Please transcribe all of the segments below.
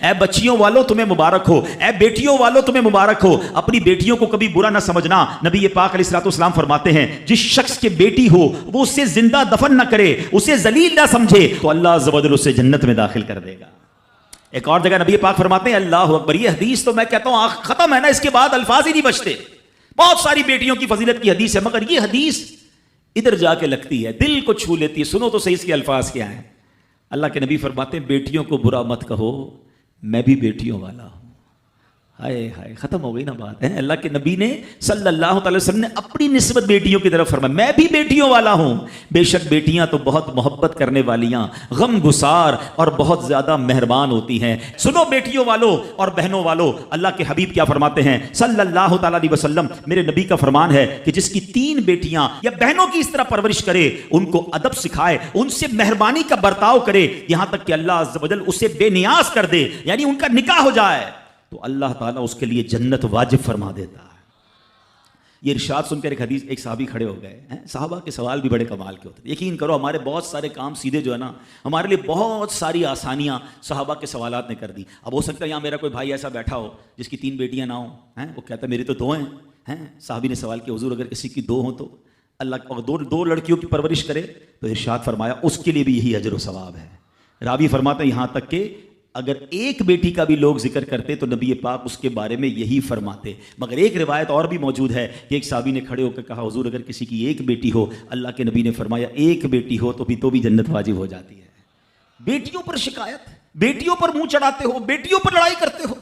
اے بچیوں والوں تمہیں مبارک ہو، اے بیٹیوں والوں تمہیں مبارک ہو، اپنی بیٹیوں کو کبھی برا نہ سمجھنا۔ نبی پاک علیہ الصلوۃ والسلام فرماتے ہیں جس شخص کے بیٹی ہو وہ اسے زندہ دفن نہ کرے، اسے ذلیل نہ سمجھے، تو اللہ عز و جل اسے جنت میں داخل کر دے گا۔ ایک اور جگہ نبی پاک فرماتے ہیں اللہ اکبر، یہ حدیث تو میں کہتا ہوں ختم ہے نا، اس کے بعد الفاظ ہی نہیں بچتے۔ بہت ساری بیٹیوں کی فضیلت کی حدیث ہے، مگر یہ حدیث ادھر جا کے لگتی ہے، دل کو چھو لیتی ہے۔ سنو تو صحیح اس کے الفاظ کیا ہیں۔ اللہ کے نبی فرماتے ہیں بیٹیوں کو برا مت کہو، میں بھی بیٹیوں والا ہوں۔ ہائے ہائے، ختم ہو گئی نا بات ہے۔ اللہ کے نبی نے صلی اللہ تعالی وسلم نے اپنی نسبت بیٹیوں کی طرف فرمایا میں بھی بیٹیوں والا ہوں۔ بے شک بیٹیاں تو بہت محبت کرنے والیاں، غم گسار اور بہت زیادہ مہربان ہوتی ہیں۔ سنو بیٹیوں والوں اور بہنوں والوں، اللہ کے حبیب کیا فرماتے ہیں صلی اللہ تعالی علیہ وسلم، میرے نبی کا فرمان ہے کہ جس کی 3 بیٹیاں یا بہنوں کی اس طرح پرورش کرے، ان کو ادب سکھائے، ان سے مہربانی کا برتاؤ کرے، یہاں تک کہ اللہ عز و جل اسے بے نیاز کر دے، یعنی ان کا نکاح ہو جائے، تو اللہ تعالیٰ اس کے لیے جنت واجب فرما دیتا ہے۔ یہ ارشاد سن کر ایک صحابی کھڑے ہو گئے ہیں۔ صحابہ کے سوال بھی بڑے کمال کے ہوتے ہیں۔ یقین کرو ہمارے بہت سارے کام سیدھے جو ہے نا، ہمارے لیے بہت ساری آسانیاں صحابہ کے سوالات نے کر دی۔ اب ہو سکتا ہے یہاں میرا کوئی بھائی ایسا بیٹھا ہو جس کی 3 بیٹیاں نہ ہوں، وہ کہتا ہے میری تو 2 ہیں۔ صحابی نے سوال کیا حضور اگر کسی کی 2 ہوں تو اللہ، اور 2 لڑکیوں کی پرورش کرے، تو ارشاد فرمایا اس کے لیے بھی یہی اجر و ثواب ہے۔ راوی فرماتا ہے یہاں تک کہ اگر ایک بیٹی کا بھی لوگ ذکر کرتے تو نبی پاک اس کے بارے میں یہی فرماتے۔ مگر ایک روایت اور بھی موجود ہے کہ ایک صحابی نے کھڑے ہو کر کہا حضور اگر کسی کی 1 بیٹی ہو، اللہ کے نبی نے فرمایا 1 بیٹی ہو تو بھی جنت واجب ہو جاتی ہے۔ بیٹیوں پر شکایت، بیٹیوں پر منہ چڑھاتے ہو، بیٹیوں پر لڑائی کرتے ہو،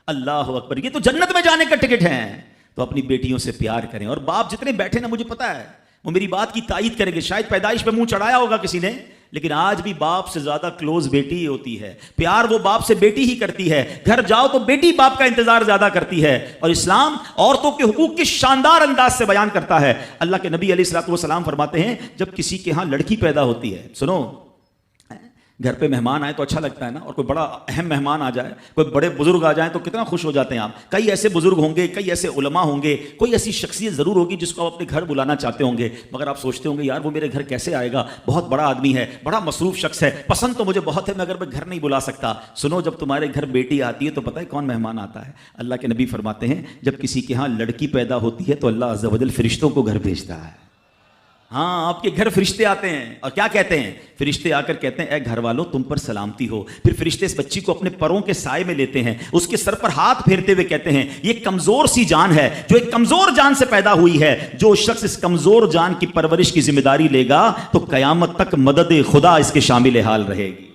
اللہ اکبر، یہ تو جنت میں جانے کا ٹکٹ ہے۔ تو اپنی بیٹیوں سے پیار کریں۔ اور باپ جتنے بیٹھے نا، مجھے پتا ہے وہ میری بات کی تائید کریں گے، شاید پیدائش پہ منہ چڑھایا ہوگا کسی نے، لیکن آج بھی باپ سے زیادہ کلوز بیٹی ہی ہوتی ہے۔ پیار وہ باپ سے بیٹی ہی کرتی ہے۔ گھر جاؤ تو بیٹی باپ کا انتظار زیادہ کرتی ہے۔ اور اسلام عورتوں کے حقوق کی شاندار انداز سے بیان کرتا ہے۔ اللہ کے نبی علیہ الصلوۃ والسلام فرماتے ہیں جب کسی کے ہاں لڑکی پیدا ہوتی ہے، سنو، گھر پہ مہمان آئے تو اچھا لگتا ہے نا، اور کوئی بڑا اہم مہمان آ جائے، کوئی بڑے بزرگ آ جائیں تو کتنا خوش ہو جاتے ہیں آپ۔ کئی ایسے بزرگ ہوں گے، کئی ایسے علماء ہوں گے، کوئی ایسی شخصیت ضرور ہوگی جس کو آپ اپنے گھر بلانا چاہتے ہوں گے، مگر آپ سوچتے ہوں گے یار وہ میرے گھر کیسے آئے گا، بہت بڑا آدمی ہے، بڑا مصروف شخص ہے، پسند تو مجھے بہت ہے مگر میں گھر نہیں بلا سکتا۔ سنو، جب تمہارے گھر بیٹی آتی ہے تو پتہ ہے کون مہمان آتا ہے؟ اللہ کے نبی فرماتے ہیں جب کسی کے ہاں لڑکی پیدا ہوتی ہے تو اللہ عز و جل فرشتوں کو گھر بھیجتا ہے۔ ہاں، آپ کے گھر فرشتے آتے ہیں اور کیا کہتے ہیں؟ فرشتے آ کر کہتے ہیں اے گھر والوں تم پر سلامتی ہو۔ پھر فرشتے اس بچی کو اپنے پروں کے سائے میں لیتے ہیں، اس کے سر پر ہاتھ پھیرتے ہوئے کہتے ہیں یہ کمزور سی جان ہے جو ایک کمزور جان سے پیدا ہوئی ہے، جو شخص اس کمزور جان کی پرورش کی ذمہ داری لے گا تو قیامت تک مدد خدا اس کے شامل حال رہے گی۔